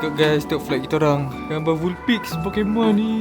god guys, tengok flight kita orang. Gambar Vulpix Pokemon ni.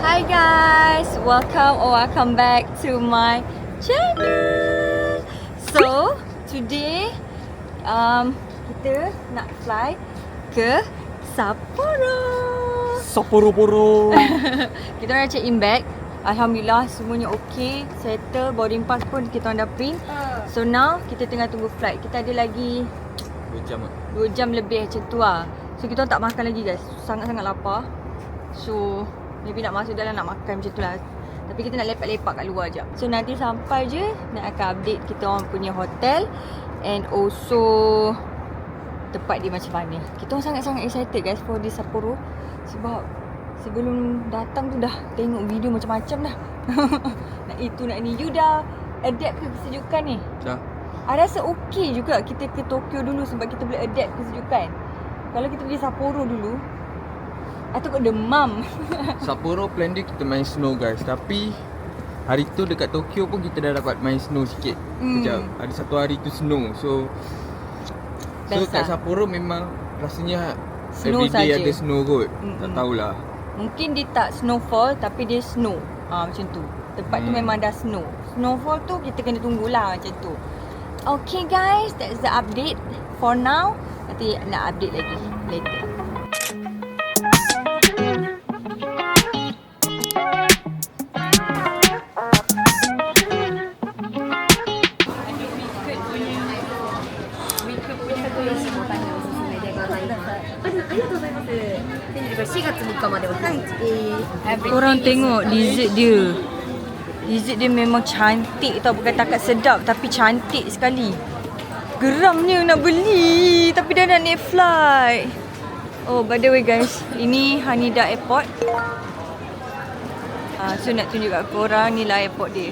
Hi guys, welcome back to my channel. So today kita nak fly ke Sapporo. Sapporo. Kita nak check in bag. Alhamdulillah semuanya okey, settle, boarding pass pun kita orang dah print. So now kita tengah tunggu flight. Kita ada lagi 2 jam lebih macam tu lah. So kita orang tak makan lagi guys, sangat-sangat lapar. So maybe nak masuk dalam nak makan macam tu lah. Tapi kita nak lepak-lepak kat luar je. So nanti sampai je nak akan update kita orang punya hotel and also tempat dia macam mana. Kita orang sangat-sangat excited guys for this Sapporo. Sebab sebelum datang tu dah tengok video macam-macam dah. Nak itu nak ni. You dah adapt ke kesejukan ni? Dah. I rasa okey juga kita ke Tokyo dulu sebab kita boleh adapt kesejukan. Kalau kita pergi Sapporo dulu, atau kau demam. Sapporo plan dia kita main snow guys. Tapi hari tu dekat Tokyo pun kita dah dapat main snow sikit. Sekejap. Ada satu hari tu snow. So kat Sapporo memang rasanya Snow everyday saja. ada snow kot. Tak tahulah. Mungkin dia tak snowfall tapi dia snow. Macam tu. Tempat tu memang dah snow. Snowfall tu kita kena tunggulah macam tu. Okay guys, that's the update for now. Nanti nak update lagi later. Korang tengok dessert dia. Dessert dia memang cantik tau. Bukan takat sedap tapi cantik sekali. Geramnya nak beli tapi dah nak naik flight. Oh by the way guys, ini Haneda Airport. So nak tunjuk kat korang ni lah airport dia.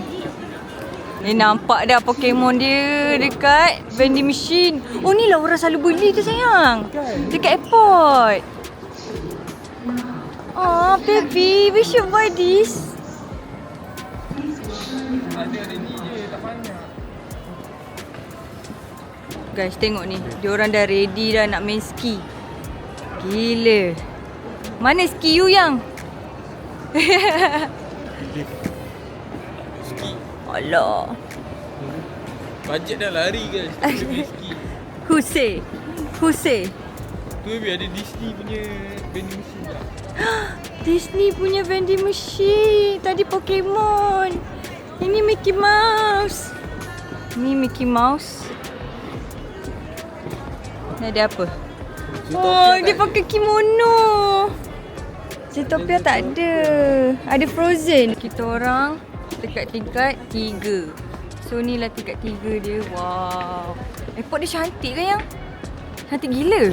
Ni nampak dah Pokemon dia dekat vending machine. Oh ni lah orang selalu beli tu sayang. Dekat airport. Oh baby, we should buy this. Ada ni je, tak banyak. Guys tengok ni, diorang dah ready dah nak main ski. Gila. Mana ski you yang? Ski. Alah. Bajet dah lari guys. Kita beli ski. Who say? Who say? Tu baby ada Disney punya vending machine dah. Disney punya vending machine. Tadi Pokemon. Ini Mickey Mouse. Ni Mickey Mouse. Ni ada apa? Oh, dia pakai kimono. Zootopia tak ada. Ada Frozen. Kita orang dekat tingkat 3. So ni lah tingkat 3 dia. Wow. Airport dia cantik kan yang? Cantik gila.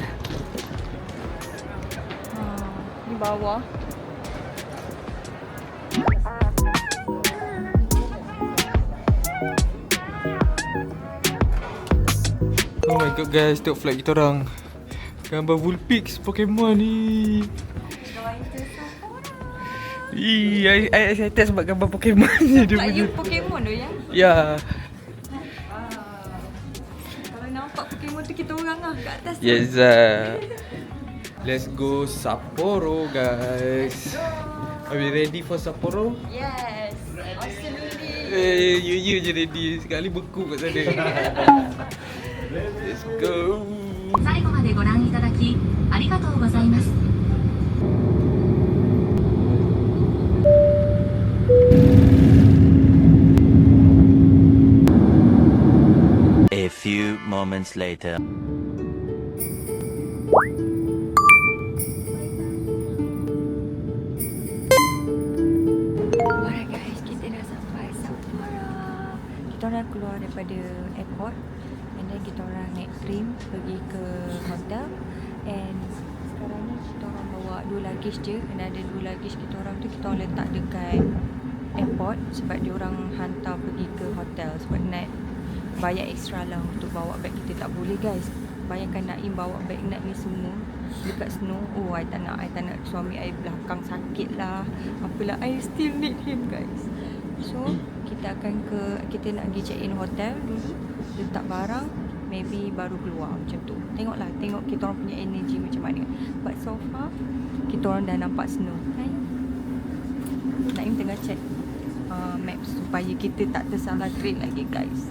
Ni bawah. Oh my god guys, tengok flight kita orang. Gambar Vulpix Pokemon ni. I excited sebab gambar Pokemon ni dia Nampak punya. you Pokemon tu ya? Ya. Kalau nampak Pokemon tu kita orang lah kat atas tu. Yes. Let's go Sapporo guys. Are we ready for Sapporo? Yes. Absolutely. You je ready. Sekali beku kat sana. Let's go. 最後までご覧いただきありがとうございます。 A few moments later. Alright guys, kita dah sampai Sapporo. kita orang keluar daripada airport and then kita orang naik train pergi ke hotel. And sekarang ni kita orang bawa 2 luggage je, and ada 2 luggage kita orang tu kita orang letak dekat airport sebab dia orang hantar pergi ke hotel. Sebab Nat bayar extra lah untuk bawa beg kita. Tak boleh guys, bayangkan Naim bawa beg Nat ni semua dekat snow. Oh, I tak nak suami I belakang sakit lah, apalah. I still need him guys. So kita nak pergi check in hotel dulu, letak barang, maybe baru keluar macam tu. Tengok kita orang punya energy macam mana. But so far kita orang dah nampak snow kan. Naim tengah check maps supaya kita tak tersalah train lagi guys.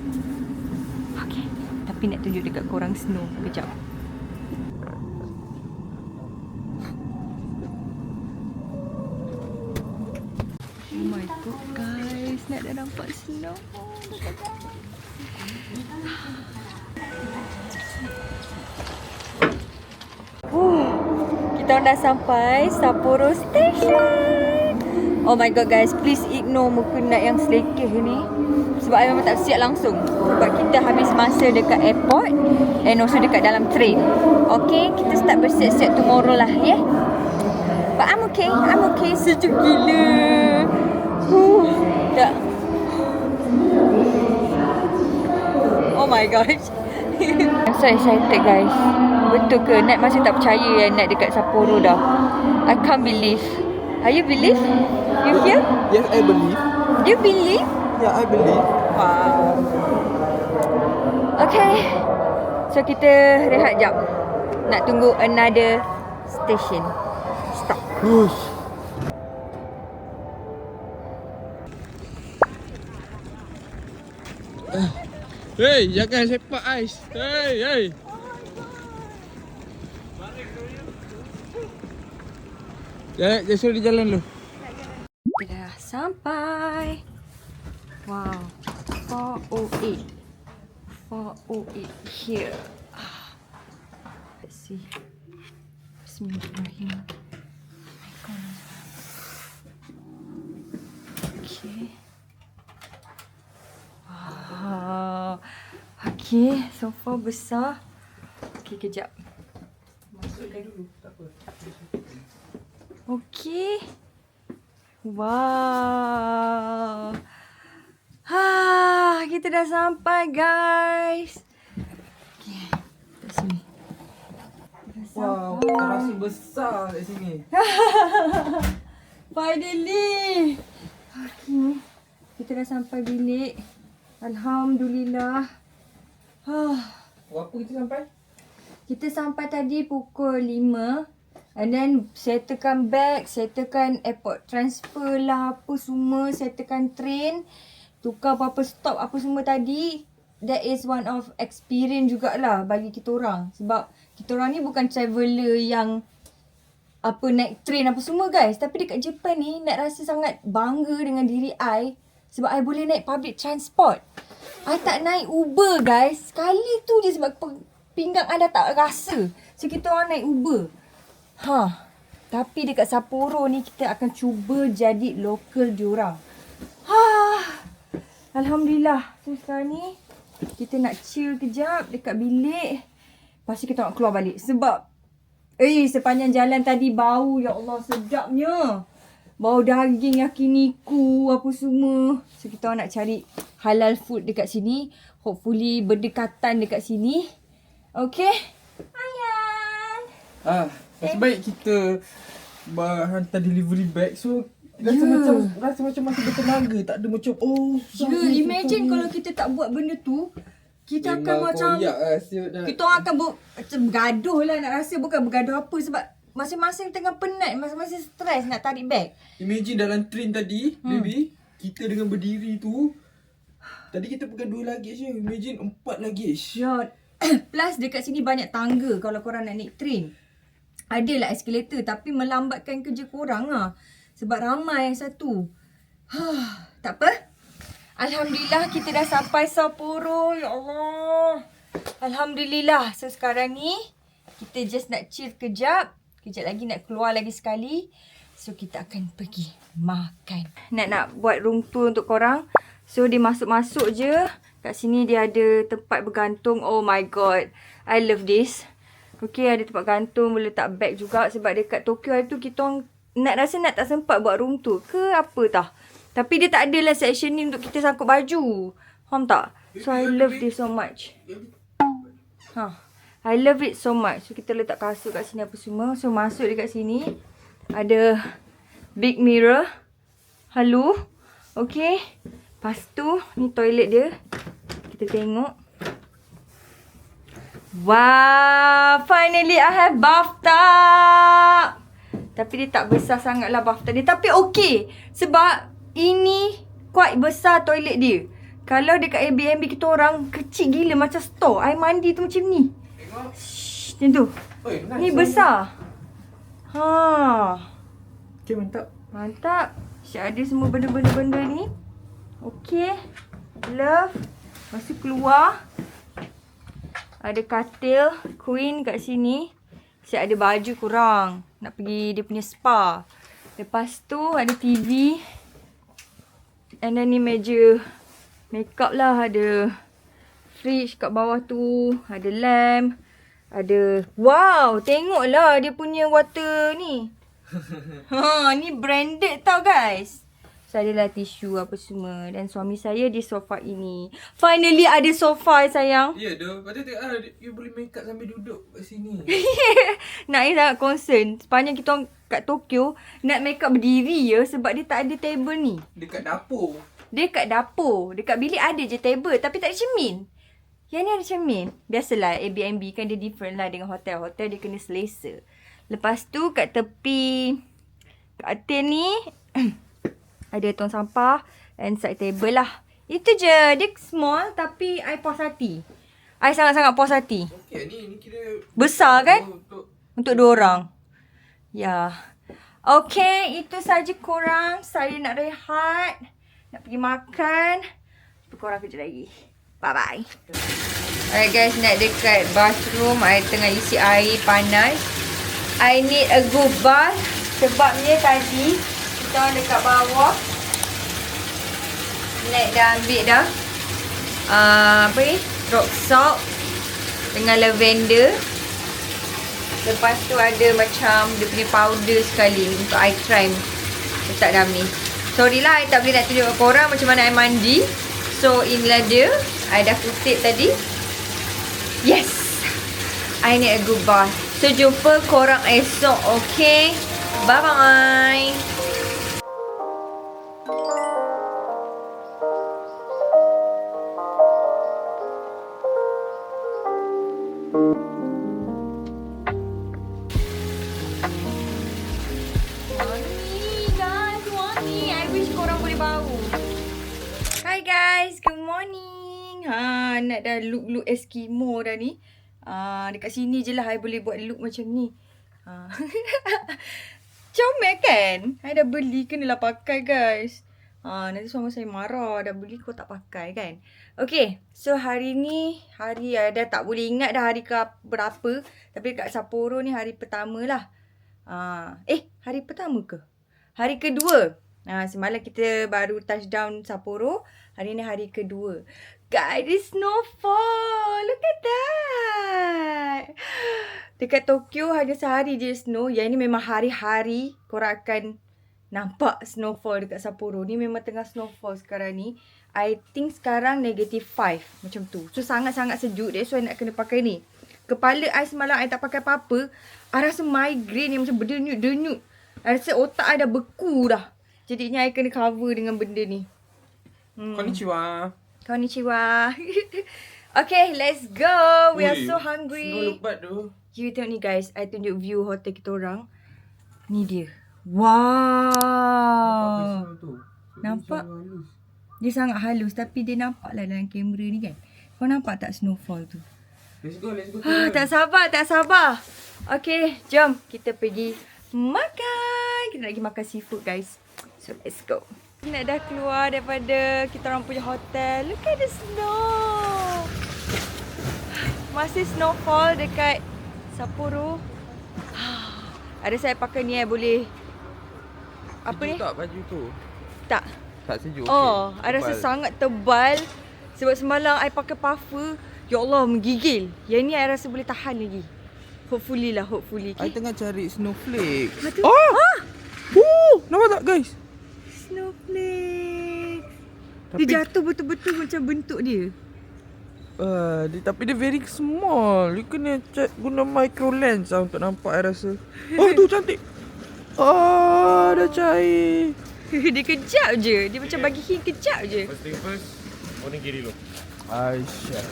Okay, tapi nak tunjuk dekat korang snow kejap. Oh my god guys, Nak dah nampak snow. Kita dah sampai Sapporo Station. Oh my god guys, please ignore muka Nat yang selekeh ni. Sebab I memang tak siap langsung. Sebab kita habis masa dekat airport and also dekat dalam train. Okay, kita start bersiap-siap tomorrow lah, yeah. But I'm okay, sejuk gila. Tak. Oh my gosh. I'm so excited guys. Betul ke? Nat masih tak percaya yang Nat dekat Sapporo dah. I can't believe. Are you believe? You here? Yes, I believe. You believe? Yeah, I believe. Wow. Okay. So kita rehat jap. Nak tunggu another station. Stop. Hush. Hey, jangan sepak ais. Hey. Jangan suruh dia jalan dulu. Kita dah sampai. Wow. 408 here. Let's see. Bismillahirrahmanirrahim. Okay. Wow. Okay, sofa besar. Okay, kejap. Masukkan dulu, tak apa. Okay. Wow. Kita dah sampai guys. Okay, kat sini. Wow, terasa besar kat sini. Finally. Okay. Kita dah sampai bilik. Alhamdulillah. Berapa kita sampai? Kita sampai tadi pukul 5. And then settlekan bag, settlekan airport transfer lah apa semua, settlekan train, tukar apa-apa stop apa semua tadi. That is one of experience jugalah bagi kita orang. Sebab kita orang ni bukan traveller yang apa naik train apa semua guys. Tapi dekat Japan ni nak rasa sangat bangga dengan diri I. Sebab I boleh naik public transport. I tak naik Uber guys. Sekali tu je sebab pinggang I dah tak rasa. So kita orang naik Uber. Tapi dekat Sapporo ni kita akan cuba jadi local diorang. Alhamdulillah. So sekarang ni kita nak chill kejap dekat bilik. Lepas tu kita nak keluar balik. Sebab sepanjang jalan tadi bau, ya Allah sedapnya. Bau daging yakiniku apa semua. So kita nak cari halal food dekat sini. Hopefully berdekatan dekat sini. Okay. Ayan. Nasib baik kita hantar delivery bag. So rasa macam masih bertenaga. Tak ada macam imagine kalau kita tak buat benda tu, kita akan macam kita orang akan macam bergaduh lah nak rasa. Bukan bergaduh apa, sebab masing-masing tengah penat, masing-masing stres nak tarik bag. Imagine dalam train tadi, baby, kita dengan berdiri tu. Tadi kita pegang 2 luggage je. Imagine 4 luggage. Ya. Plus dekat sini banyak tangga kalau korang nak naik train. Adalah eskalator tapi melambatkan kerja korang lah. Sebab ramai yang satu. Tak apa. Alhamdulillah kita dah sampai Sapporo. Ya Allah. Alhamdulillah. So sekarang ni kita just nak chill kejap. Kejap lagi nak keluar lagi sekali. So kita akan pergi makan. Nak buat room tour untuk korang. So dia masuk-masuk je. Kat sini dia ada tempat bergantung. Oh my god. I love this. Okay, ada tempat gantung. Boleh letak bag juga. Sebab dekat Tokyo hari tu kita orang nak tak sempat buat room tour ke apa tah. Tapi dia tak adalah section ni untuk kita sangkut baju. Faham tak? So I love this so much. I love it so much. So kita letak kasut kat sini apa semua. So masuk dekat sini. Ada big mirror. Halu. Okay. Lepas tu, ni toilet dia. Kita tengok. Wow. Finally I have bathtub. Tapi dia tak besar sangat lah bathtub dia. Tapi okay. Sebab ini quite besar toilet dia. Kalau dekat Airbnb kita orang kecil gila macam store. Air mandi tu macam ni. Shhh, macam tu. Ni besar. Okay, mantap. Mantap. Syah ada semua benda-benda ni. Okay. Love. Lepas tu keluar. Ada katil. Queen kat sini. Syah ada baju kurang. Nak pergi dia punya spa. Lepas tu ada TV. And then ni meja makeup lah. Ada fridge kat bawah tu. Ada lamp. Ada. Wow. Tengoklah dia punya water ni. Ni branded tau guys. So adalah tisu apa semua. Dan suami saya di sofa ini. Finally ada sofa sayang. Ya dah. Lepas tu tengok you boleh make up sambil duduk kat sini. Nak ni sangat concern. Sepanjang kita orang kat Tokyo nak make up berdiri ya. Sebab dia tak ada table ni. Dekat dapur. Dia kat dapur. Dekat bilik ada je table. Tapi tak ada cermin. Yang ni ada cermin. Biasalah Airbnb kan dia different lah dengan hotel. Hotel dia kena selesa. Lepas tu kat tepi katil ni ada tong sampah and side table lah. Itu je. Dia small tapi I puas hati. I sangat-sangat puas hati. Okay, ni kira besar kan? Untuk 2 orang. Ya. Okay, itu saja korang. Saya nak rehat. Nak pergi makan. Jumpa korang kejap lagi. Bye-bye. Alright guys, nak dekat bathroom. I tengah isi air panas. I need a good bath. Sebabnya tadi kita orang dekat bawah. Naik dah ambil dah. Apa ni? Rock salt. Dengan lavender. Lepas tu ada macam dia punya powder sekali. Untuk eye cream. Letak dalam ni. Sorry lah, I tak boleh nak tunjuk kat korang macam mana I mandi. So inilah dia. I dah kutip tadi. Yes. I need a good bath. So jumpa korang esok, okay? Bye-bye. Hi guys, good morning. Nak dah look Eskimo dah ni. Dekat sini je lah I boleh buat look macam ni. Comel kan? I dah beli, kenalah pakai guys. Nanti suami saya marah, dah beli kau tak pakai kan. Okay, so hari ni hari dah tak boleh ingat dah hari ke berapa. Tapi kat Sapporo ni hari pertama lah. Hari pertama ke? Hari kedua. Semalam kita baru touchdown Sapporo. Hari ni hari kedua. Guys, it's snowfall. Look at that. Dekat Tokyo hanya sehari je snow. Yang ni memang hari-hari korang akan nampak snowfall dekat Sapporo. Ni memang tengah snowfall sekarang ni. I think sekarang -5 macam tu. So sangat-sangat sejuk. That's why nak kena pakai ni. Kepala I semalam I tak pakai apa-apa. I rasa migraine yang macam berdenyut-denyut. I rasa otak I dah beku dah. Jadinya I kena cover dengan benda ni. Konnichiwa. Konnichiwa. Okay, let's go. We are so hungry. Snow lebat tu. You tengok ni guys. I tunjuk view hotel kita orang. Ni dia. Wow. Nampak? Dia sangat halus. Tapi dia nampak lah dalam kamera ni kan. Kau nampak tak snowfall tu? Let's go. Tak sabar. Okay, jom. Kita pergi makan. Kita nak pergi makan seafood guys. So, let's go. Nak dah keluar daripada kita orang punya hotel. Look at the snow. Masih snowfall dekat Sapporo. Ada saya pakai ni boleh. Apa ni? Tak baju tu. Tak. Tak sejuk. Oh, okey. I rasa Tebal. sangat tebal. Sebab semalam I pakai puffer. Ya Allah, menggigil. Yang ni I rasa boleh tahan lagi. Hopefully lah, hopefully. I Okay? tengah cari snowflake. Satu. Oh! Nampak tak guys? Snowflake. Tapi- Dia jatuh betul-betul macam bentuk dia. Tapi dia very small. You kena guna micro lens lah untuk nampak I rasa. Oh tu cantik. Oh, dah cair. Dia kejap je. Dia macam bagi hint kejap je. First thing first, onigiri dulu. Aisyah.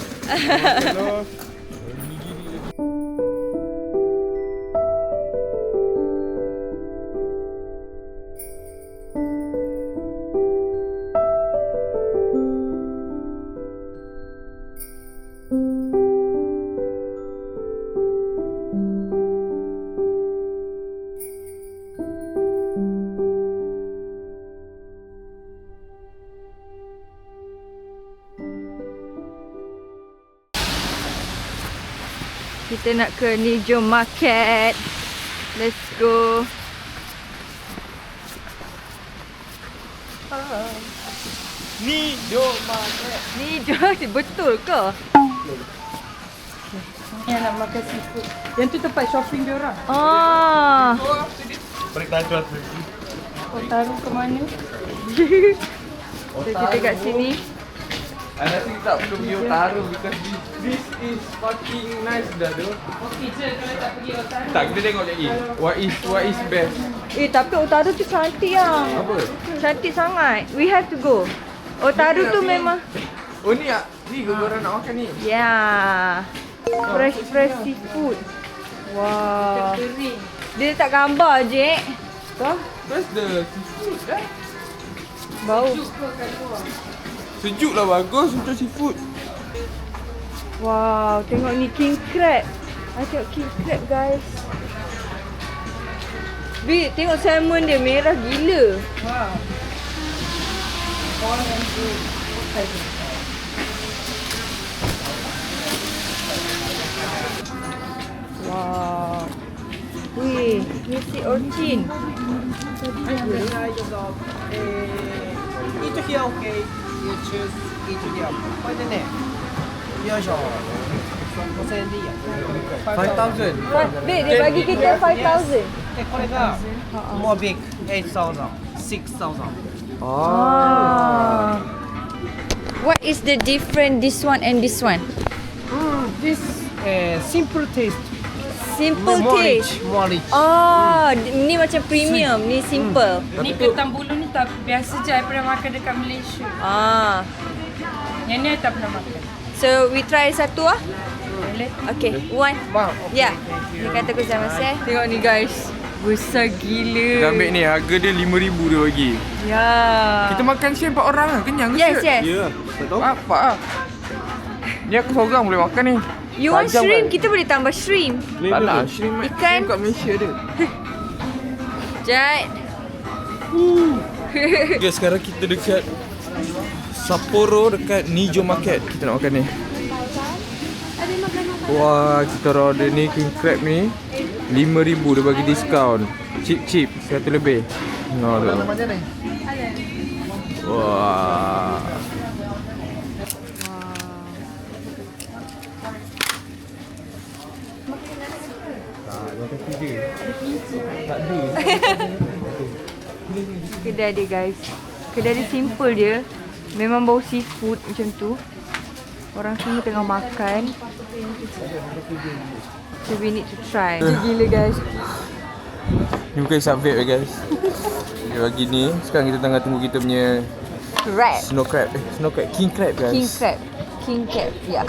Kita nak ke Nijo Market. Let's go. Nijo Market. Nijo, betul ke? Yang nak makan seafood. Yang tu tempat shopping dia orang. Ah. Balik tahan. Kau taruh ke mana? So, kita kat sini. I rasa kita tak perlu pergi Otaru because this is fucking nice dah tu. Okey je kalau tak pergi Otaru. Tak, kita tengok lagi. What is best? Tapi Otaru tu cantik lah. Apa? Cantik sangat. We have to go. Otaru tu memang. Oh ni ah. Ni korang nak makan ni. Yeah. Fresh seafood. Wow. Kering. Dia letak gambar je. Where's the seafood eh? Bau. Sejuk lah bagus untuk seafood. Wow, tengok ni king crab. Tengok king crab guys. Bi, tengok salmon dia merah gila. Wow. Corn and blue. Wow. Wih, ni si urchin. eat here, okay? You choose eat here. これでね、よいしょ。5000円でいいや。 5,000. Babe, dia bagi kita 5,000. で、これが more big 8,000, 6,000. Ah. What is the difference this one and this one? This simple taste. Simple more taste. rich, more rich. Oh, ni macam premium, ni simple. Ni ketam bulu ni tak biasa je I pernah makan dekat Malaysia. Ah. Yang ni I tak pernah makan. So we try satu ah. Boleh? Okay, one. Wow. Ya. Ni kata aku sama saya. Tengok ni guys. Besar gila. Kita ambil ni, harga dia 5,000 dia bagi. Ya. Kita makan siang 4 orang lah, kenyang ke Yes, siap? yes. Apa lah. Ni aku seorang boleh makan ni. You want Tajam shrimp? kan? Kita boleh tambah shrimp. Tak nak, shrimp Ikan. kat Malaysia dia. Jat. Okay, sekarang kita dekat Sapporo dekat Nijo Market. Kita nak makan ni. Wah, kita order ni king crab ni 5,000 dia bagi diskaun. Cheap, 100 lebih. No, no. Wah. Kedai dia guys. Kedai dia simple dia. Memang bau seafood macam tu. Orang semua tengah makan. So we need to try. Gila guys. Ni bukan subway guys. Dia bagi ni. Sekarang kita tengah tunggu kita punya Crab. snow crab. King crab guys. King crab. King crab. Ya.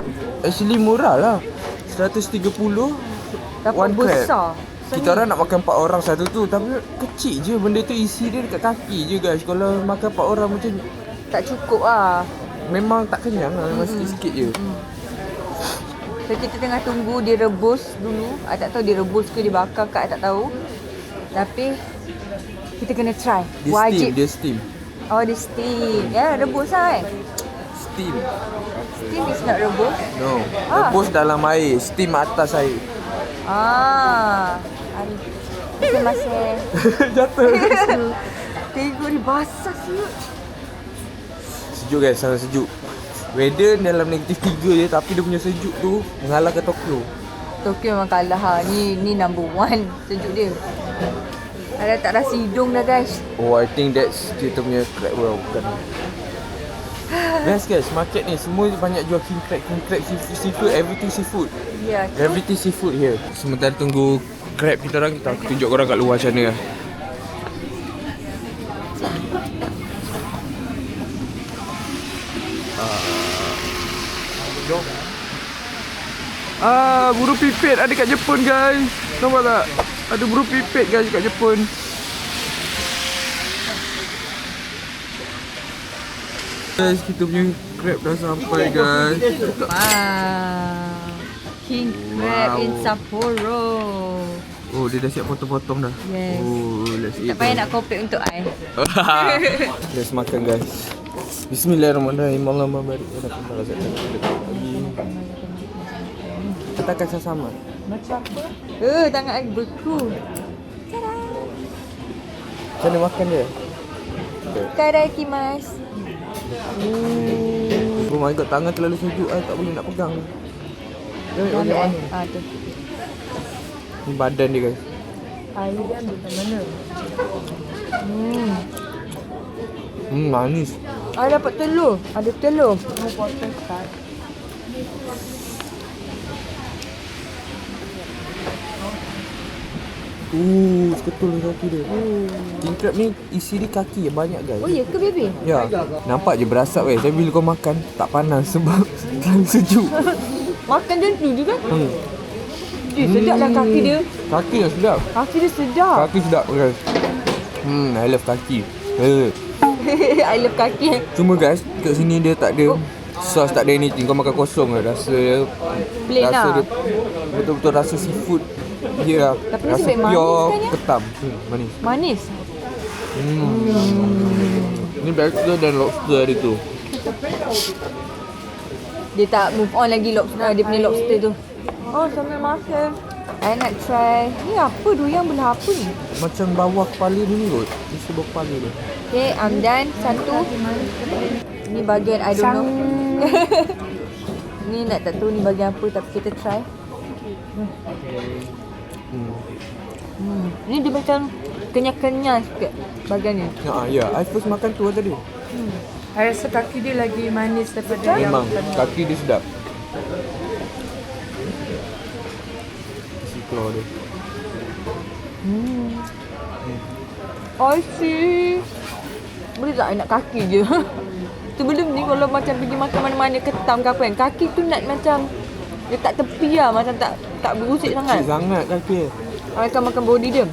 Actually murah lah. 130 Dapat one crab. besar. Kita orang nak makan 4 orang satu tu. Tapi kecil je. Benda tu isi dia dekat kaki je guys. Kalau makan 4 orang macam Tak cukup ah. memang tak kenyang lah. Memang sikit-sikit je. So kita tengah tunggu dia rebus dulu. I tak tahu dia rebus ke dia bakar ke, I tak tahu. Tapi kita kena try. Dia Wajib. steam. Dia steam. Oh, dia steam. Ya, rebus lah kan. Steam. Steam is not rebus. No. Ah. Rebus dalam air. Steam atas air. Ah. Masing-masing. Jatuh. Tengok ni basah siut. Sejuk guys, sangat sejuk. Weather dalam -3 je, tapi dia punya sejuk tu mengalahkan Tokyo. Tokyo memang kalah ha. Ni number 1 sejuk dia. Ada tak rasa hidung dah guys. Oh, I think that's kita punya crab well, bukan. Guys, market ni semua banyak jual king crab, seafood, everything seafood. Ya. Everything seafood here. Sementara tunggu crab kita orang, kita tunjuk korang kat luar macam mana lah. Buru pipit ada kat Jepun guys. Nampak tak? Ada buru pipit guys kat Jepun. Guys, kita punya crab dah sampai guys. Wow. King crab in Sapporo. Oh, dia dah siap potong-potong dah. Yes. Oh, let's eat. Tak payah nak komplit untuk I. Let's makan guys. Bismillahirrahmanirrahim. Allahumma barik lana fi ma razaqtana. Katakan sama. Macam apa? Tangan I beku. Macam mana makan dia? Itadakimasu. Oh my god, tangan terlalu sejuk. I tak boleh nak pegang. Ambil tu. Ni badan dia guys. Air dia ambil kat mana? Manis. I dapat telur. Ada telur. Mau potong kat. Seketul kaki dia. King crab ni isi dia kaki yang banyak guys. Oh ya ke baby? Ya. Nampak je berasap guys. Tapi bila kau makan tak panas sebab terlalu sejuk. Makan macam tu juga. Sedap lah kaki dia. Kaki yang sedap. Kaki dia sedap. Kaki sedap guys. I love kaki. I love kaki. Cuma guys, kat sini dia tak ada sos, tak ada anything. Kau makan kosong lah. Rasa dia Plain rasa lah. dia betul-betul rasa seafood. Ya, Tapi rasa nasib baik manis pure kan ya? ketam. Manis. Manis. Ni lobster dan lobster ada tu. Dia tak move on lagi lobster, dia punya lobster tu. Oh, sambil makan. I nak try. Ni apa durian belah apa ni? Macam bawah kepala dia ni kot. Isi bawah kepala dia. Okay, I'm done. Satu. Ni bahagian I don't know. Ni nak tak tahu ni bahagian apa tapi kita try. Ni dia macam kenyal-kenyal sikit bahagian ni. Ya, I first makan tu tadi. I rasa kaki dia lagi manis daripada yang Memang kaki dia sedap. Isi keluar dia. Oishi. Boleh tak I nak kaki je? Sebelum ni kalau macam pergi makan mana-mana ketam ke apa kan, kaki tu nak macam dia tak tepi lah, macam tak berusik sangat. Kecil sangat kaki. I akan makan body dia.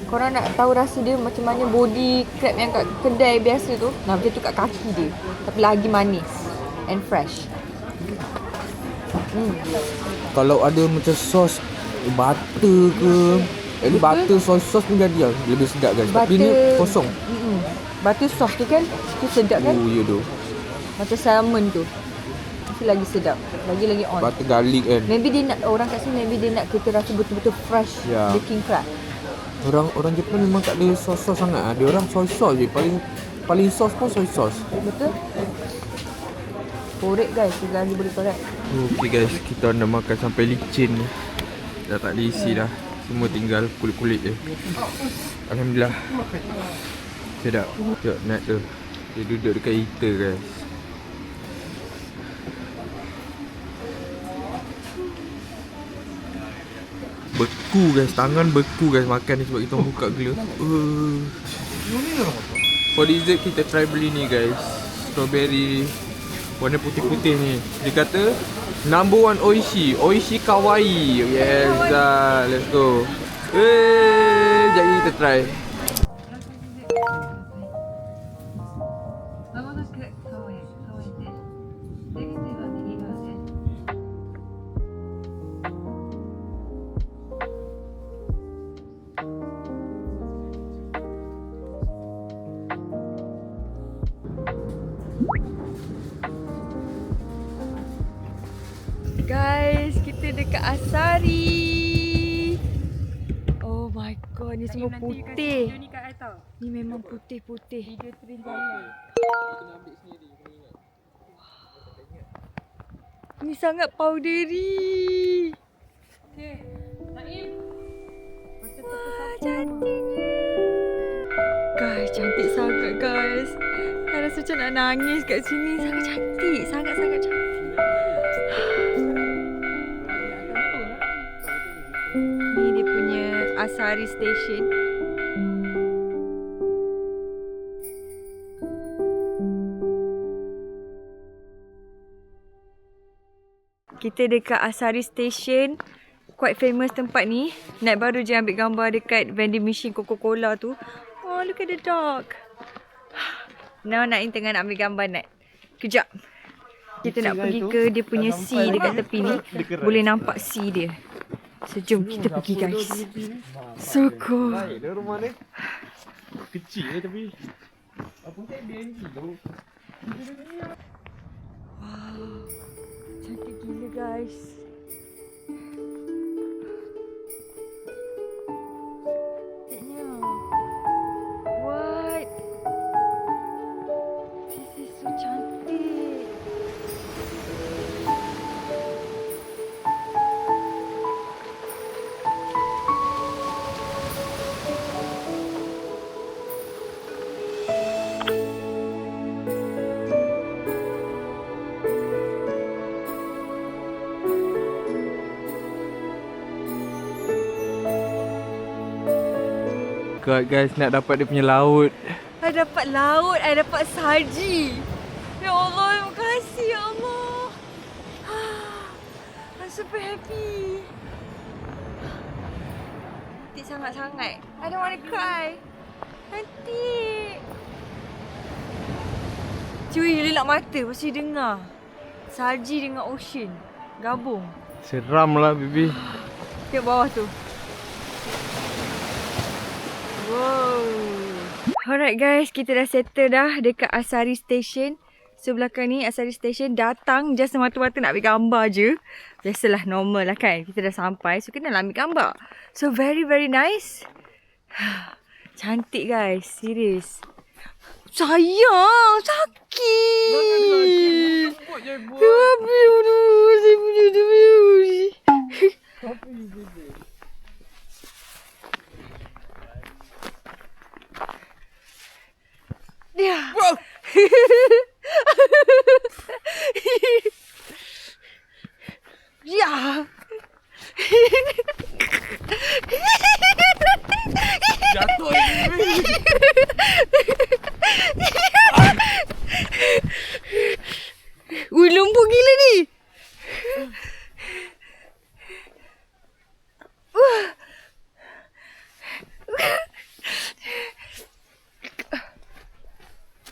Korang nak tahu rasa dia macam mana body crab yang kat kedai biasa tu? Nah, macam tu kat kaki dia. Tapi lagi manis and fresh. Kalau ada macam sos butter ke, butter sos pun jadi lah. Lebih sedap guys. Tapi ni kosong. Butter sauce tu kan, tu sedap kan? Oh ya tu. Macam salmon tu. Mesti lagi sedap. Lagi on. Butter garlic kan. Maybe dia nak, orang kat sini maybe dia nak kita rasa betul-betul fresh Ya. baking crab. Orang Jepun memang tak ada sos-sos sangat. Dia orang soy sauce je. Paling sos pun soy sauce. Betul? Korek guys, kita lagi boleh korek. Okay guys, kita dah makan sampai licin. Dah tak ada isi dah. Semua tinggal kulit-kulit je. Alhamdulillah. Sedap. Tengok Nat tu. Dia duduk dekat heater guys. Beku guys, tangan beku guys makan ni sebab kita buka gila. For dessert kita try beli ni guys. Strawberry warna putih-putih ni. Dia kata number 1 Oishi. Oishi kawaii. Yes dah. Let's go. Jadi kita try. Guys, kita dekat Asari. Oh my god, ni semua putih. ni kat I tau. Ni memang putih-putih. Video train jalan. Kita nak ambil sendiri. Ni sangat powdery. Wah, cantiknya. Guys, cantik sangat guys. Saya rasa macam nak nangis kat sini. Sangat cantik. Sangat-sangat cantik. Ni dia punya Asari Station. Kita dekat Asari Station. Quite famous tempat ni. Naik baru je ambil gambar dekat vending machine Coca-Cola tu. Oh, look at the dog. Now Naim tengah nak ambil gambar Nat. Kejap. Kita nak pergi ke dia punya sea dekat tepi ni. Boleh nampak sea dia. So jom kita pergi guys. So cool. Dia rumah ni. Kecil tapi. Apa tak BNG tu? Wow. Cantik gila guys. Cantiknya. What? This is so cantik. God guys, nak dapat dia punya laut. I dapat laut, I dapat salji. Ya Allah, terima kasih ya Allah. I'm super happy. Cantik sangat-sangat. I don't want to cry. Cantik. Cuy, lelak mata pasti dengar. Salji dengan ocean gabung. Seram lah baby. Tengok bawah tu. Wow. Alright guys, kita dah settle dah dekat Asari Station. So belakang ni Asari Station, datang just semata-mata nak ambil gambar je. Biasalah, normal lah kan. Kita dah sampai, so kena lah ambil gambar. So very nice. Cantik guys, serius. Sayang, sakit. Ya. Wow. Ya. Jatuh ini. Ui, lembut gila ni.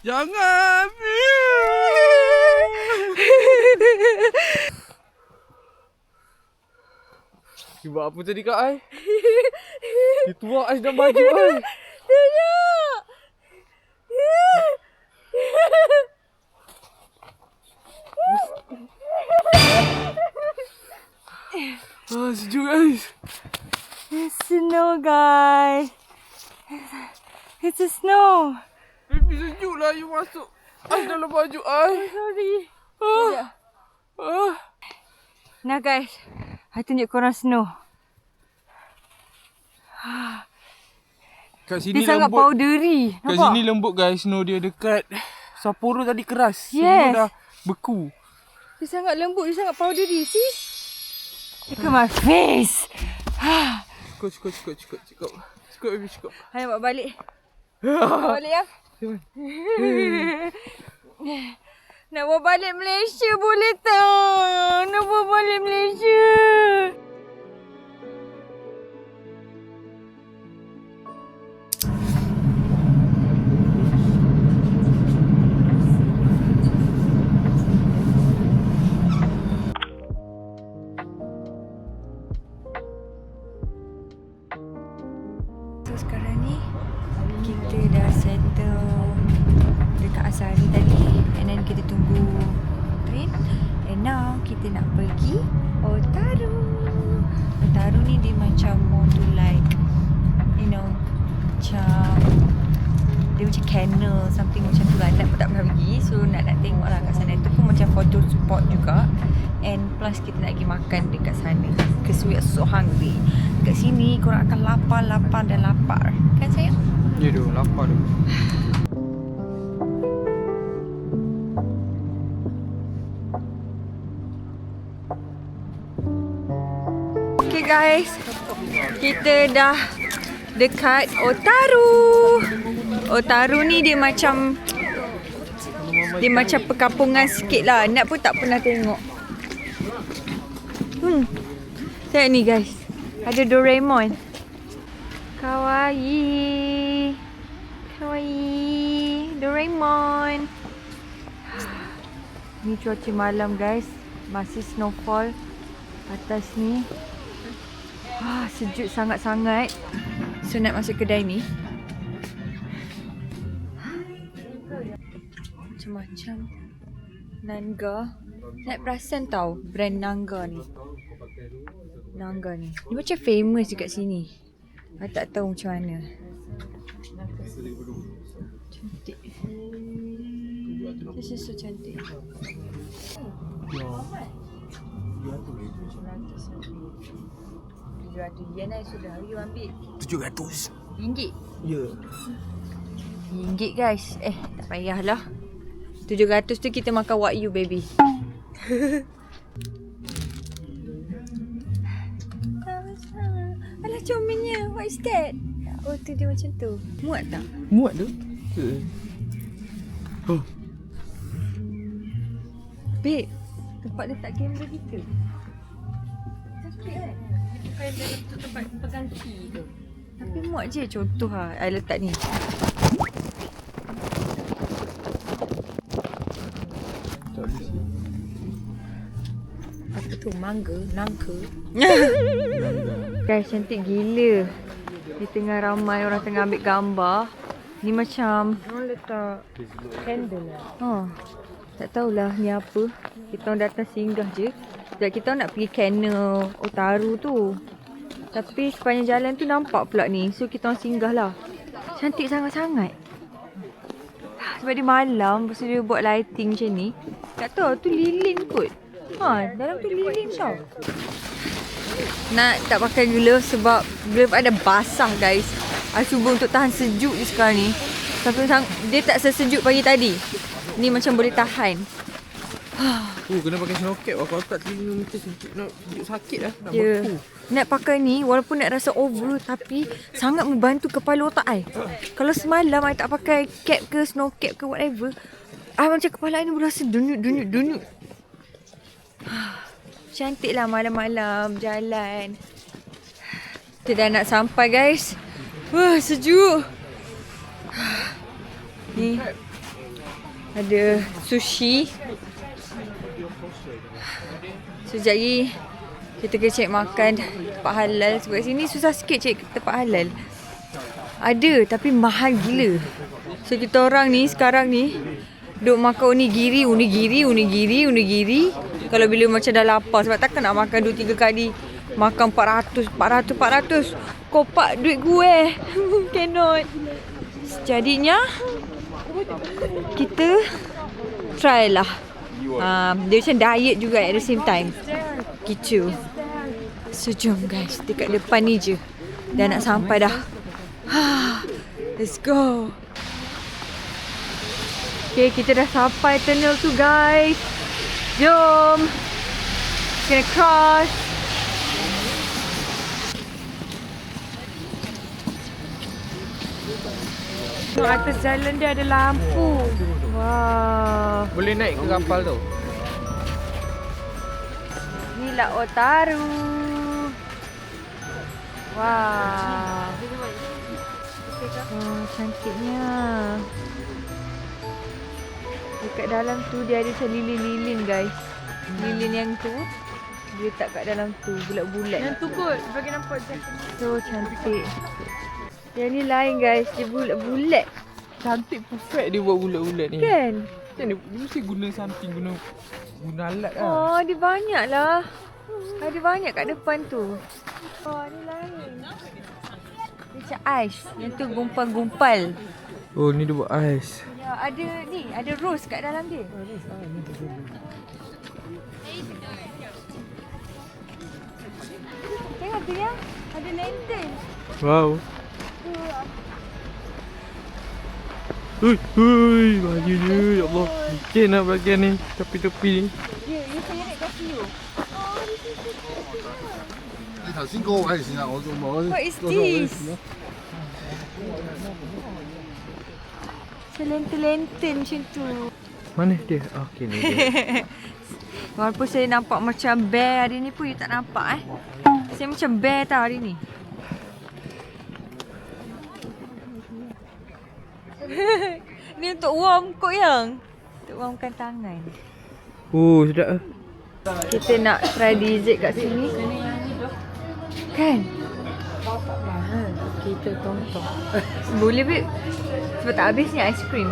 Jangan. Buat apa tadi Kak Ai? Dituak ais dalam baju Ai. Tidak. Sejuk guys. It's snow guys. It's a snow. Baby sejuk lah you masuk ais dalam baju Ai. Sorry. Nah guys, I tunjuk korang snow. Kat sini Dia sangat lembut. powdery. Kat sini lembut guys, snow dia dekat Sapporo tadi keras. Yes. Semua dah beku. Dia sangat lembut, dia sangat powdery. See? Look at my face. Cukup baby, cukup. Hai, bawa balik. Bawa balik ya. Nak bawa balik Malaysia boleh tak? Nak bawa balik Malaysia. So sekarang ni kita dah settle dekat Asari tadi, and then kita tunggu train, and now kita nak pergi Otaru. Otaru ni dia macam more to like, you know, macam Dia macam kennel, something macam tu lah. Nak pun tak pernah pergi. So nak tengok lah kat sana. Itu pun macam photo spot juga. And plus kita nak pergi makan dekat sana. Because we are so hungry. Dekat sini korang akan lapar dan lapar. Kan sayang? Ya tu, lapar tu. Okay guys, kita dah dekat Otaru. Otaru ni dia macam perkampungan sikit lah. Nak pun tak pernah tengok. Tengok ni guys, ada Doraemon. Kawaii Doraemon. Ni cuaca malam guys, masih snowfall atas ni. Sejuk sangat-sangat. So nak masuk kedai ni, macam-macam Nanga. Nak perasan tau brand Nanga ni. Ni macam famous dekat sini. I tak tahu macam mana. Cantik. This is so cantik. 700 yen lah sudah. You ambil 700. ringgit. Ya. Ringgit guys. Tak payahlah. 700 tu kita makan Wagyu baby. Alah comelnya. What is that? Oh tu dia macam tu. Muat tak? Muat tu. Oh. Babe, tempat letak kamera kita. Cantik kan? Bukan dalam tu tempat pegang key tu. Tapi muat je contoh lah. I letak ni. Apa tu? Nangka. Guys, cantik gila. Di tengah ramai orang tengah ambil gambar. Ni macam orang letak candle lah. Tak tahulah ni apa. Kita orang datang singgah je. Sebab kita orang nak pergi Canal Otaru tu. Tapi sepanjang jalan tu nampak pula ni. So kita orang singgah lah. Cantik sangat-sangat. Sebab dia malam. Lepas tu dia buat lighting macam ni. Tak tahu tu lilin kot. Dalam tu lilin tau. Nak tak pakai glove sebab glove ada basah guys. I cuba untuk tahan sejuk je sekarang ni. Tapi dia tak sesejuk pagi tadi. Ni macam boleh tahan. Kena pakai snorkel. Aku tak telinga macam sejuk. Nak sejuk sakit lah. Nak Ya. beku. Nak pakai ni walaupun nak rasa over tapi sangat membantu kepala otak I. Kalau semalam I tak pakai cap ke snow cap ke whatever, I macam kepala I ni berasa dunyut. Cantik lah malam-malam jalan. Kita dah nak sampai guys. Wah sejuk. Ni ada sushi. Sekejap lagi kita kena cek makan tempat halal. Sebab sini susah sikit cek tempat halal. Ada tapi mahal gila. So kita orang ni sekarang ni duk makan onigiri. Kalau bila macam dah lapar. Sebab takkan nak makan 2-3 kali. Makan 400. Kopak duit gue. Cannot. Jadinya kita try lah. Dia macam diet juga at the same time. Gitu. So jom guys, dekat depan ni je. Dah nak sampai dah. Let's go. Okay, kita dah sampai tunnel tu guys. Jom. Kena cross. Atas jalan dia ada lampu. Wah. Boleh naik ke kapal tu? Inilah Otaru. Wah. Oh, cantiknya. Dekat dalam tu dia ada macam lilin-lilin guys. Lilin yang tu dia letak kat dalam tu bulat-bulat. Yang tu kot, bagi nampak cantik. So cantik. Yang ni lain guys, dia bulat-bulat. Cantik, perfect dia buat bulat-bulat ni. Kan? Dia mesti guna something, guna alat lah. Oh, dia banyak lah. Ada banyak kat depan tu. Oh, ni lain. Dia macam ais. Yang tu gumpal-gumpal. Oh, ni dia buat ais. Ya, ada ni, ada rose kat dalam dia. Tengok tu ya, ada lantern. Wow. Hui, baju dia. Ya Allah. Bikin lah bagian ni. Tepi-tepi ni. Ya, you seret kaki you. What is this? Macam lantern-lantern macam tu. Mana dia? Okey ni dia. Walaupun saya nampak macam bear hari ni pun you tak nampak Saya macam bear tau hari ni. Ni untuk warm kot yang. Untuk warmkan tangan. Oh, sedap. Kita nak try dessert kat sini. Kan? Kita tonton. Boleh babe. Sebab tak habis ni aiskrim.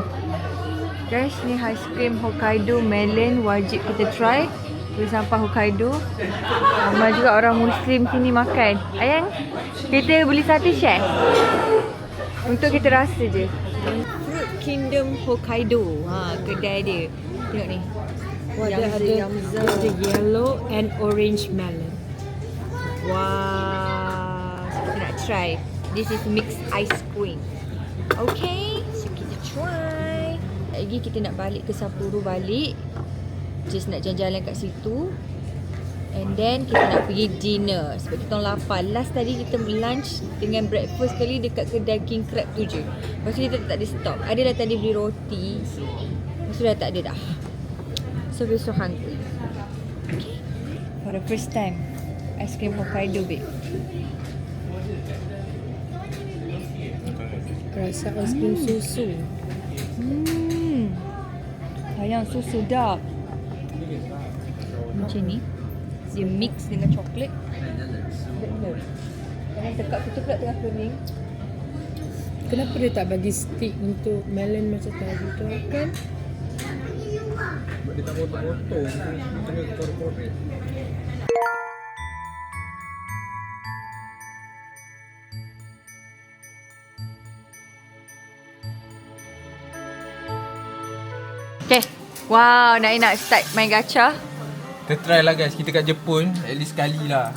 Guys, ni aiskrim Hokkaido melon wajib kita try. Boleh sampah Hokkaido. Ramai juga orang Muslim sini makan. Ayang, kita beli satu share. Untuk kita rasa je. Fruit Kingdom Hokkaido. Kedai dia. Tengok ni. Dia ada yellow and orange melon. Wow. So, kita nak try. This is mixed ice cream. Okay, so kita try. Lagi kita nak balik ke Sapporo balik. Just nak jalan-jalan kat situ. And then kita nak pergi dinner. Sebab kita orang lapar. Last tadi kita lunch dengan breakfast kali dekat kedai King Crab tu je. Lepas tu kita tak ada stop. Ada dah tadi beli roti. Lepas tu dah tak ada dah. So we're so hungry. Okay. For the first time, ice cream Hokkaido babe. Rasa aiskrim susu. Sayang susu sedap. Macam ni. Dia mix dengan coklat. Jangan tekak tu pula tengah kuning. Kenapa dia tak bagi stick untuk melon macam tadi tu kan? Dia tak potong-potong. Tengah korek-korek. Okay. Wow, nak start main gacha. Kita try lah guys. Kita kat Jepun. At least sekali lah.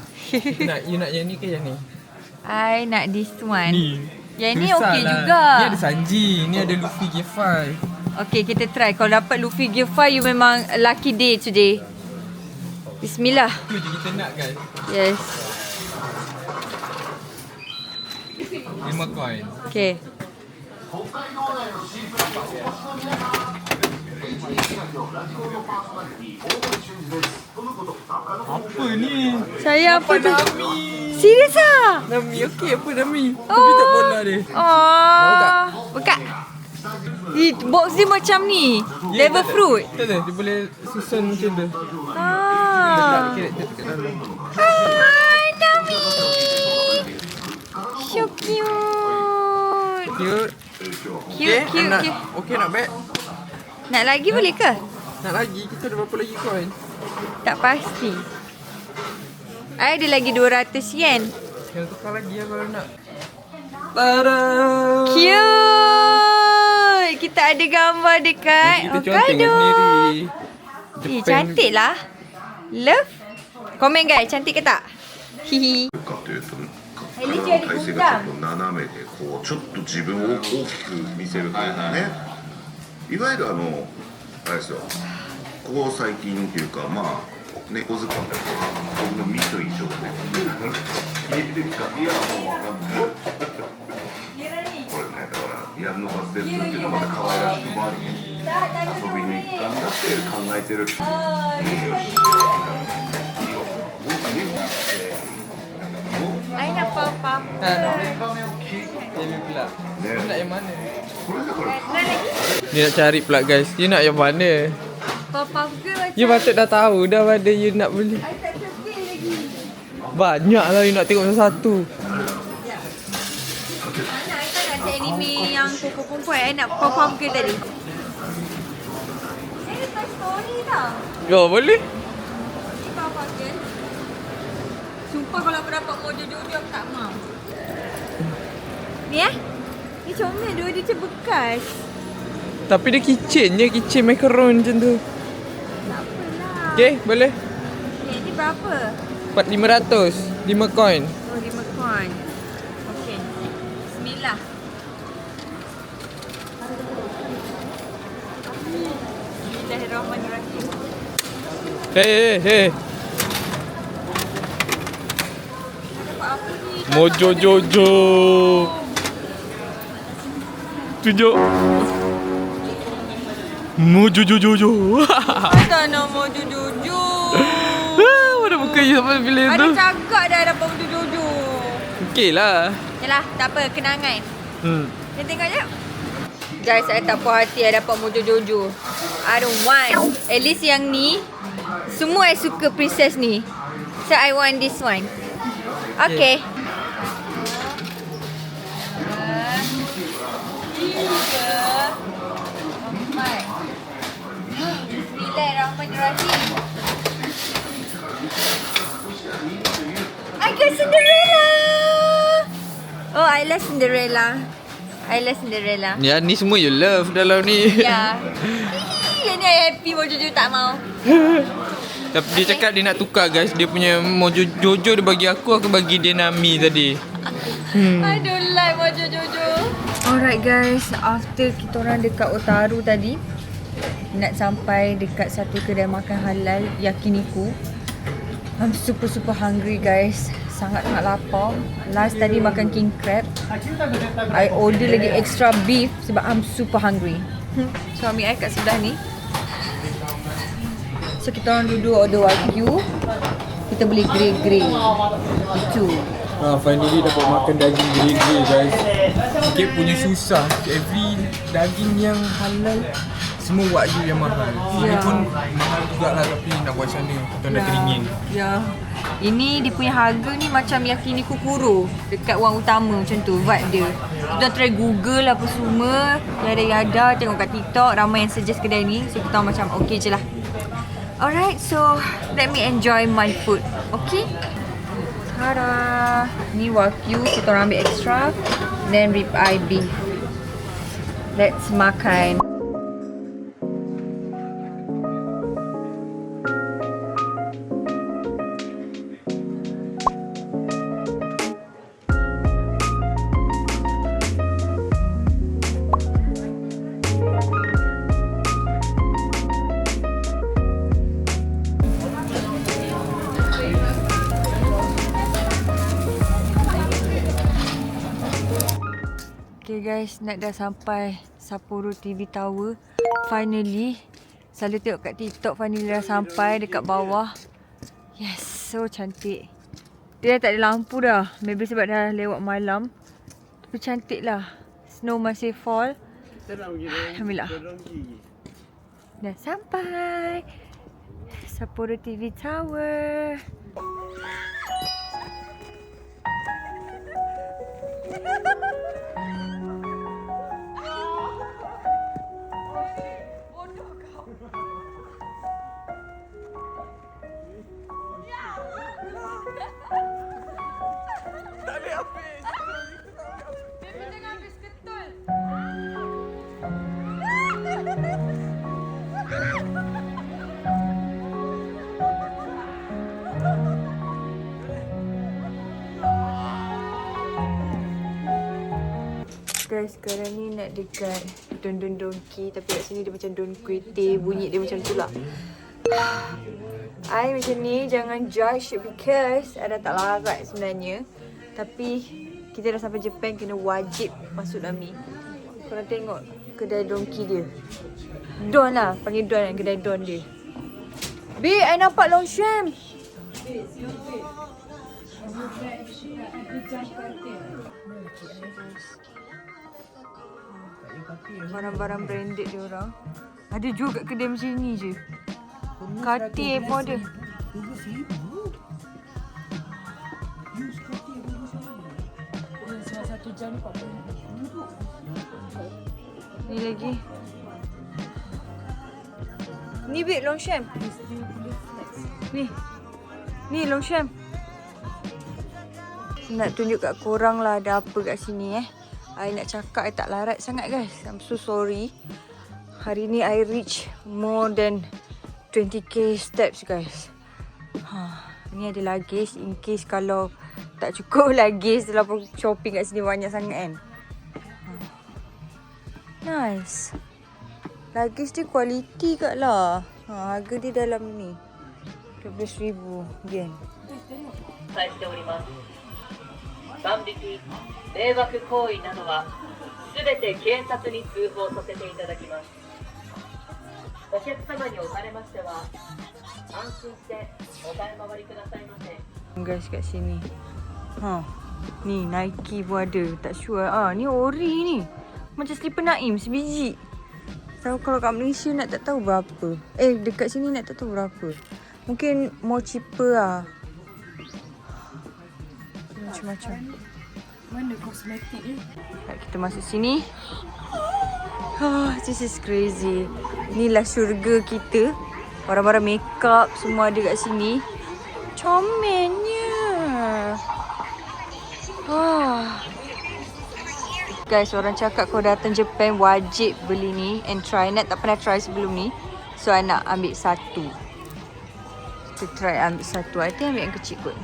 You nak yang ni ke yang ni? I nak this one. Ni. Yang ni Susah okey lah. juga. Ni ada Sanji. Ni ada Luffy Gear 5. Okay, kita try. Kalau dapat Luffy Gear 5, you memang a lucky day today. Bismillah. Tu je kita nak guys. Yes. 5 coin. Okay. Apa ni? Saya apa tu? Nami. Serius ah? Nami okey apa Nami? Tapi tak bola dia. Oh. Buka. Box dia macam ni. Ya, Level tak, fruit. Tak ada. Dia boleh susun macam tu. Ah. Kira dekat dalam. Hai, Nami. So cute. Cute. Cute, cute, nak, cute. okay nak bet? Nak lagi boleh ke? Nak lagi? Kita ada berapa lagi coin? Tak pasti. I ada lagi 200 yen. Kena tukar lagi lah kalau nak. Tada! Cute. Kita ada gambar dekat Kita conteng sendiri. cantik lah. Love. Komen guys, cantik ke tak? Hihi. かというと At least you ada 体勢 gundam. がちょっと斜めでこうちょっと自分を大きく見せるというかね、いわゆるあれですよ、ここ最近っていうかまあ猫図鑑で僕の見と印象がね見えてきたいやもうわかんないこれねだからやるのがステップっていうのがまた可愛らしくもあり遊びに行ったんだって考えてるI nak papa. Ini pula. Dia nak yang mana? Nak lagi? Dia nak cari pula guys. Dia nak yang mana? Papa ke macam You patut dah tahu dah mana you nak beli. I tak terfikir lagi. Banyak lah you nak tengok satu-satu. I tak nak cek anime yang koko perempuan. I nak papa ke tadi. Saya Toy Story tau. Oh boleh? Ni papa ke. Sumpah kalau aku dapat Mojo Jojo aku tak mau. Ni ni comel. Dua dia macam bekas. Tapi dia kitchen je. Kitchen macaron macam tu. Tak apalah. Okay, boleh? Okay, ni berapa? 500. 5 coin. Oh, 5 coin. Okay. Bismillah. Bismillahirrahmanirrahim. Hey. Dapat apa ni? Mojo Jojo. Tunjuk. Mojo Jojo. Ada nama Jojo. Mana buka je sampai bila Ada tu. cakap dah dapat Jojo. Okey lah. Yalah, tak apa. Kenangan. Kita tengok jap. Guys, saya tak puas hati saya dapat Mojo Jojo. I don't want. At least yang ni, semua saya suka princess ni. So, I want this one. Okay. 3, 4. Bismillahirrahmanirrahim. I got Cinderella. Oh, I love Cinderella. Ya, ni semua you love dalam ni. Ya. Yang ni I happy Mojo Jojo tak mau. Tapi dia cakap dia nak tukar guys. Dia punya Mojo Jojo dia bagi aku bagi dia Nami tadi. I don't like Mojo Jojo. Alright guys, after kita orang dekat Otaru tadi, nak sampai dekat satu kedai makan halal Yakiniku. I'm super hungry guys. Sangat lapar. Last tadi makan king crab. I order lagi extra beef sebab I'm super hungry. Suami I kat sebelah ni. So kita orang duduk order wagyu. Kita beli grey. Itu. Finally dapat makan daging grill guys. Sikit punya susah. Every daging yang halal semua wagyu yang mahal. Ini pun mahal jugalah tapi nak buat macam mana? Kita dah teringin. Ya. Ini dia punya harga ni macam Yakiniku Kuro dekat wang utama macam tu vibe dia. Kita try Google apa semua, yada-yada, tengok kat TikTok ramai yang suggest kedai ni. So kita macam okey je lah. Alright, so let me enjoy my food. Okay? Tada. Ni wagyu kita orang ambil extra, then rib eye beef. Let's makan. Okay guys, nak dah sampai Sapporo TV Tower. Finally. Selalu tengok kat TikTok, finally dah sampai dekat bawah. Yes, so cantik. Dia dah tak ada lampu dah. Maybe sebab dah lewat malam. Tapi cantik lah. Snow masih fall. Alhamdulillah. Dah sampai Sapporo TV Tower. Guys, sekarang ni nak dekat Don Donki. Tapi kat sini dia macam Don Kuete. Bunyi dia macam tu lah. I macam ni, jangan judge because I dah tak larat sebenarnya. Tapi kita dah sampai Japan, kena wajib masuk Nami. Korang tengok kedai Donki dia. Don lah, panggil Don kan, kedai Don dia. B, I nampak Longchamp. Barang-barang branded dia orang. Ada juga kedai macam ni je. Cartier pun ada. Ni lagi. Ni big Longchamp. Ni Longchamp. Nak tunjuk kat korang lah ada apa kat sini I nak cakap I tak larat sangat guys. I'm so sorry. Hari ni I reach more than 20k steps guys. Ni ada luggage in case kalau tak cukup luggage setelah shopping kat sini banyak sangat kan. Nice. Luggage dia quality kat lah. Harga dia dalam ni 12,000 yen. しております。万引き、迷惑行為などはすべて警察に通報させていただきます。お客様におかれましては安心してお買い回りくださいませ。 Guys kat sini. Ni Nike pun ada. Tak sure. Ni ori ni. Macam slipper Naim sebiji. Tahu kalau kat Malaysia nak tak tahu berapa. Dekat sini nak tak tahu berapa. Mungkin more cheaper lah. Macam-macam. Mana kosmetik ni? Kita masuk sini. This is crazy. Inilah syurga kita. Barang-barang makeup semua ada kat sini. Comelnya. Guys, orang cakap kalau datang Japan wajib beli ni and try. Nak tak pernah try sebelum ni. So, I nak ambil satu. Kita try ambil satu. I think ambil yang kecil kot.